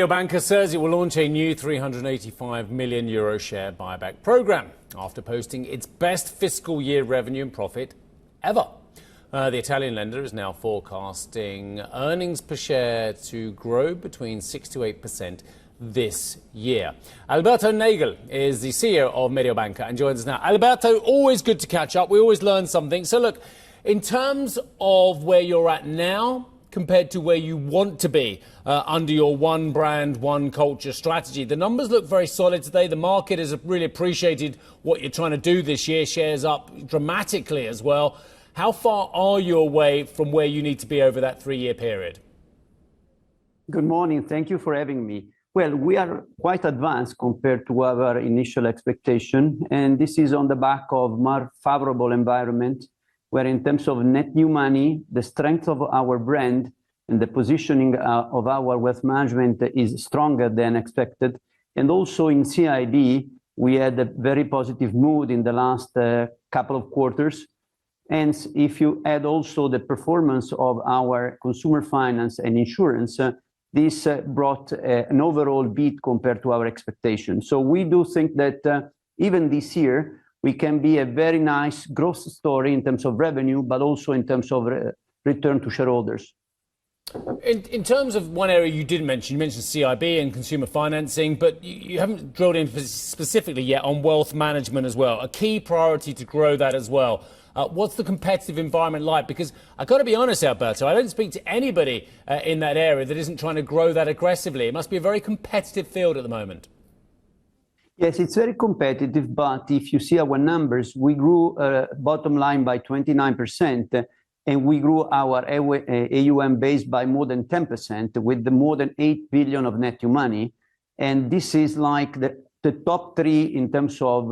Mediobanca says it will launch a new €385 million share buyback programme after posting its best fiscal year revenue and profit ever. The Italian lender is now forecasting earnings per share to grow between 6 to 8% this year. Alberto Nagel is the CEO of Mediobanca and joins us now. Alberto, always good to catch up. We always learn something. So look, in terms of where you're at now, compared to where you want to be under your one brand, one culture strategy. The numbers look very solid today. The market has really appreciated what you're trying to do this year. Shares up dramatically as well. How far are you away from where you need to be over that 3-year period? Good morning. Thank you for having me. Well, we are quite advanced compared to our initial expectation, and this is on the back of more favorable environment, where in terms of net new money, the strength of our brand and the positioning of our wealth management is stronger than expected. And also in CIB, we had a very positive mood in the last couple of quarters. And if you add also the performance of our consumer finance and insurance, this brought an overall beat compared to our expectations. So we do think that even this year, we can be a very nice growth story in terms of revenue, but also in terms of return to shareholders. In terms of one area you did mention, you mentioned CIB and consumer financing, but you haven't drilled in specifically yet on wealth management as well. A key priority to grow that as well. What's the competitive environment like? Because I've got to be honest, Alberto, I don't speak to anybody in that area that isn't trying to grow that aggressively. It must be a very competitive field at the moment. Yes, it's very competitive, but if you see our numbers, we grew bottom line by 29%, and we grew our AUM base by more than 10%, with more than 8 billion of net new money. And this is like the top 3 in terms of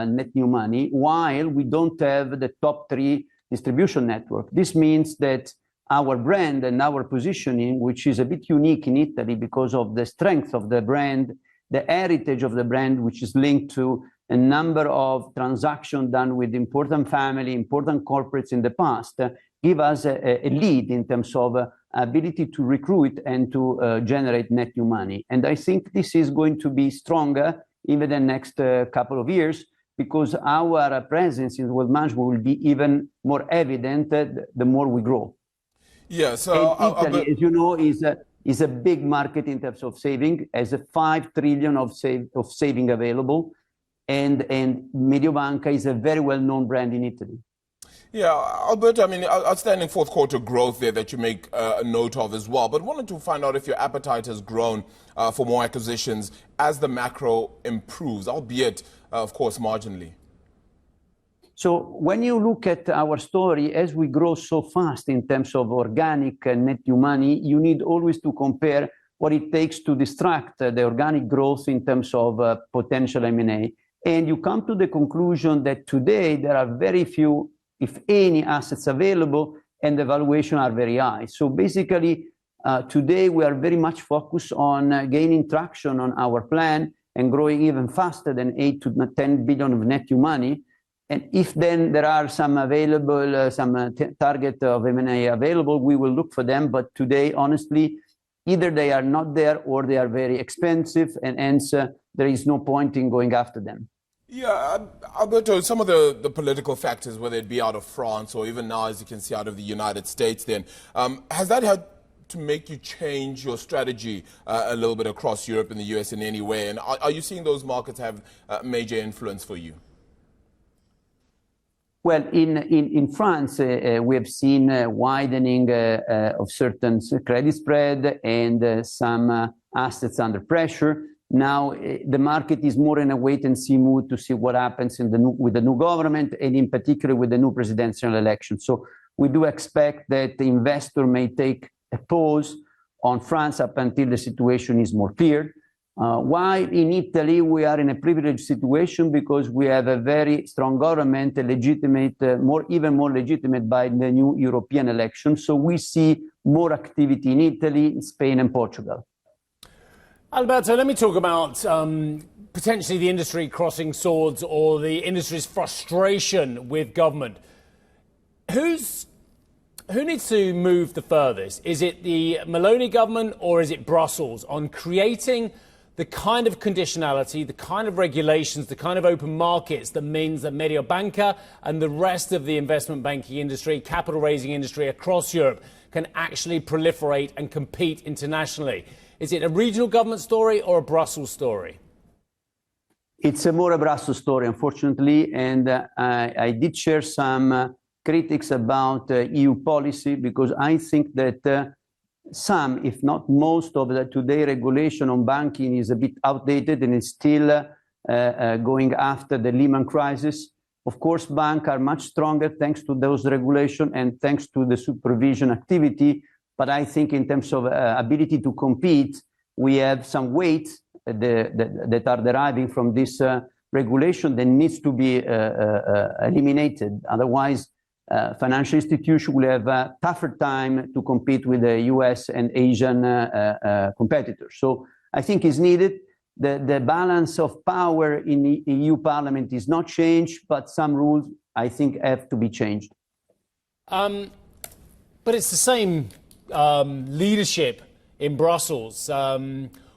net new money, while we don't have the top 3 distribution network. This means that our brand and our positioning, which is a bit unique in Italy because of the strength of the brand, the heritage of the brand, which is linked to a number of transactions done with important family, important corporates in the past, give us a lead in terms of ability to recruit and to generate net new money. And I think this is going to be stronger even the next couple of years, because our presence in wealth management will be even more evident the more we grow. Yeah, so Italy, as you know, is a big market in terms of saving, has a 5 trillion of saving available, and Mediobanca is a very well-known brand in Italy. Yeah, Alberto, I mean, outstanding fourth quarter growth there that you make a note of as well, but wanted to find out if your appetite has grown for more acquisitions as the macro improves, albeit, of course, marginally. So when you look at our story, as we grow so fast in terms of organic net new money, you need always to compare what it takes to distract the organic growth in terms of potential M&A. And you come to the conclusion that today there are very few, if any, assets available, and the valuation are very high. So basically, today we are very much focused on gaining traction on our plan and growing even faster than 8 to 10 billion of net new money. And if then there are some available, target of M&A available, we will look for them. But today, honestly, either they are not there or they are very expensive, and hence there is no point in going after them. Yeah, Alberto, some of the political factors, whether it be out of France or even now, as you can see, out of the United States, then, has that had to make you change your strategy a little bit across Europe and the US in any way? And are you seeing those markets have major influence for you? Well, in France, we have seen widening of certain credit spread and some assets under pressure. Now, the market is more in a wait-and-see mood to see what happens with the new government, and in particular with the new presidential election. So we do expect that the investor may take a pause on France up until the situation is more clear. While in Italy, we are in a privileged situation because we have a very strong government, legitimate, even more legitimate by the new European election. So we see more activity in Italy, Spain, and Portugal. Alberto, let me talk about potentially the industry crossing swords or the industry's frustration with government. Who's Who needs to move the furthest? Is it the Meloni government or is it Brussels on creating the kind of conditionality, the kind of regulations, the kind of open markets that means that Mediobanca and the rest of the investment banking industry, capital raising industry across Europe can actually proliferate and compete internationally? Is it a regional government story or a Brussels story? It's a more a Brussels story, unfortunately, and I did share some critics about EU policy because I think that some, if not most, of the today regulation on banking is a bit outdated and is still going after the Lehman crisis. Of course, banks are much stronger thanks to those regulations and thanks to the supervision activity. But I think in terms of ability to compete, we have some weight that are deriving from this regulation that needs to be eliminated. Otherwise, financial institutions will have a tougher time to compete with the US and Asian competitors. So I think it's needed. The balance of power in the EU Parliament is not changed, but some rules, I think, have to be changed. But it's the same leadership in Brussels.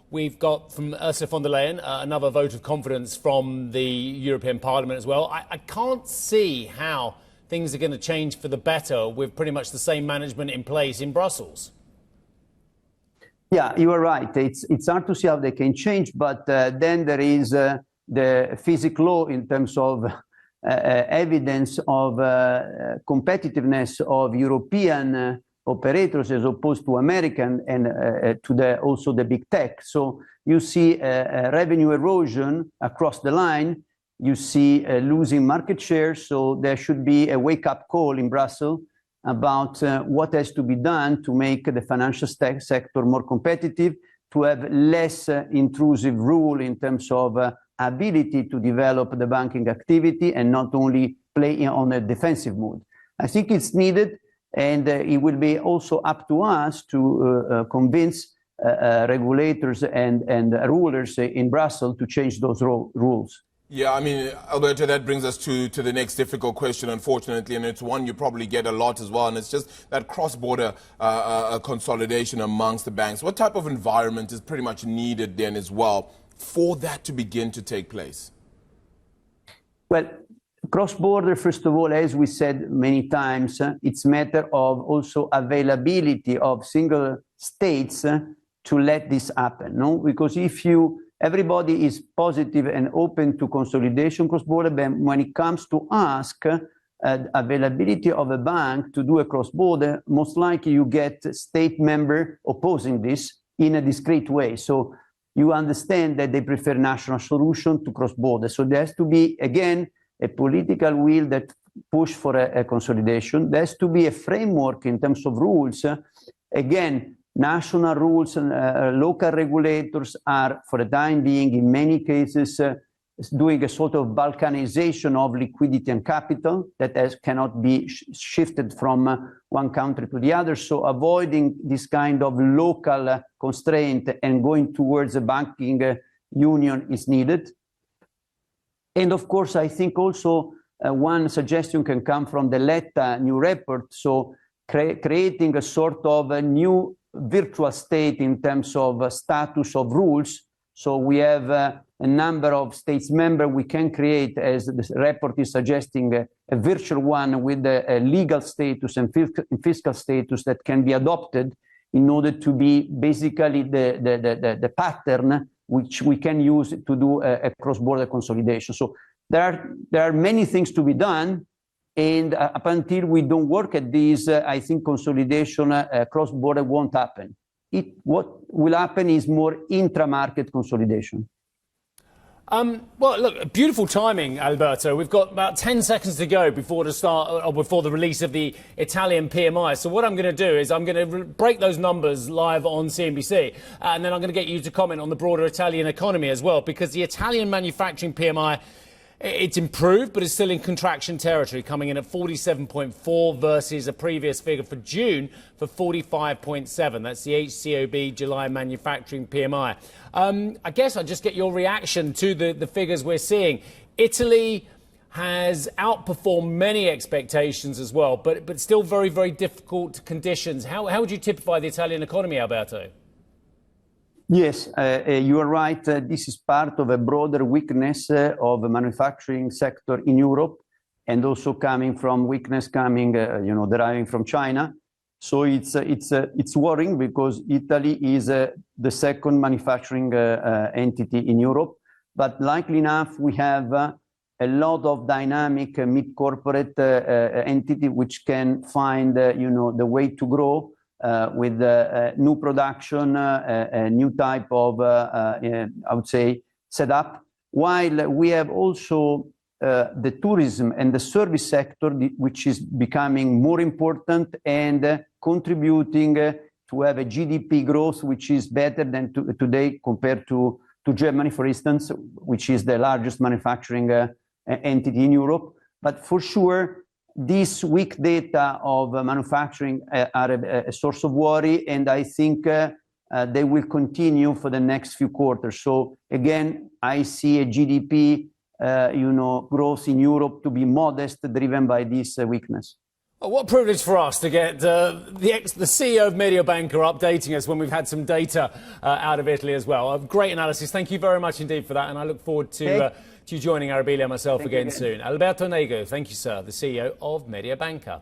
We've got from Ursula von der Leyen another vote of confidence from the European Parliament as well. I can't see how things are going to change for the better with pretty much the same management in place in Brussels. Yeah, you are right. It's hard to see how they can change, but then there is the physical law in terms of evidence of competitiveness of European operators as opposed to American and to also the big tech. So you see revenue erosion across the line. You see losing market share. So there should be a wake-up call in Brussels about what has to be done to make the financial sector more competitive, to have less intrusive rule in terms of ability to develop the banking activity and not only play on a defensive mode. I think it's needed, and it will be also up to us to convince regulators and rulers in Brussels to change those rules. Yeah, I mean, Alberto, that brings us to the next difficult question, unfortunately, and it's one you probably get a lot as well, and it's just that cross-border consolidation amongst the banks. What type of environment is pretty much needed then as well for that to begin to take place? Well, cross-border, first of all, as we said many times, it's a matter of also availability of single states to let this happen, no? Because if everybody is positive and open to consolidation cross-border, but when it comes to ask availability of a bank to do a cross-border, most likely you get state member opposing this in a discreet way. So you understand that they prefer national solution to cross-border. So there has to be, again, a political will that push for a consolidation. There has to be a framework in terms of rules. Again, national rules and local regulators are, for the time being, in many cases, doing a sort of balkanization of liquidity and capital that cannot be shifted from one country to the other. So avoiding this kind of local constraint and going towards a banking union is needed. And of course, I think also one suggestion can come from the Letta new report. So creating a sort of a new virtual state in terms of status of rules. So we have a number of states members we can create, as the report is suggesting, a virtual one with a legal status and fiscal status that can be adopted in order to be basically the pattern which we can use to do a cross-border consolidation. So there are many things to be done. And up until we don't work at these, I think consolidation cross-border won't happen. What will happen is more intra-market consolidation. Well, look, beautiful timing, Alberto. We've got about 10 seconds to go before the release of the Italian PMI. So what I'm going to do is I'm going to break those numbers live on CNBC, and then I'm going to get you to comment on the broader Italian economy as well, because the Italian manufacturing PMI, it's improved, but it's still in contraction territory, coming in at 47.4 versus a previous figure for June for 45.7. That's the HCOB July manufacturing PMI. I guess I'll just get your reaction to the figures we're seeing. Italy, has outperformed many expectations as well, but still very, very difficult conditions. How would you typify the Italian economy, Alberto? Yes, you are right. This is part of a broader weakness of the manufacturing sector in Europe, and also coming from weakness deriving from China. So it's worrying because Italy is the second manufacturing entity in Europe. But likely enough, we have a lot of dynamic mid-corporate entity which can find the way to grow with new production, a new type of I would say setup. While we have also the tourism and the service sector, which is becoming more important and contributing to have a GDP growth which is better than today compared to Germany, for instance, which is the largest manufacturing entity in Europe. But for sure, these weak data of manufacturing are a source of worry, and I think they will continue for the next few quarters. So again, I see a GDP growth in Europe to be modest, driven by this weakness. Oh, what privilege for us to get the CEO of Mediobanca updating us when we've had some data out of Italy as well. A great analysis. Thank you very much indeed for that, and I look forward to you joining Arabilia and myself again soon. Alberto Nagel, thank you, sir, the CEO of Mediobanca.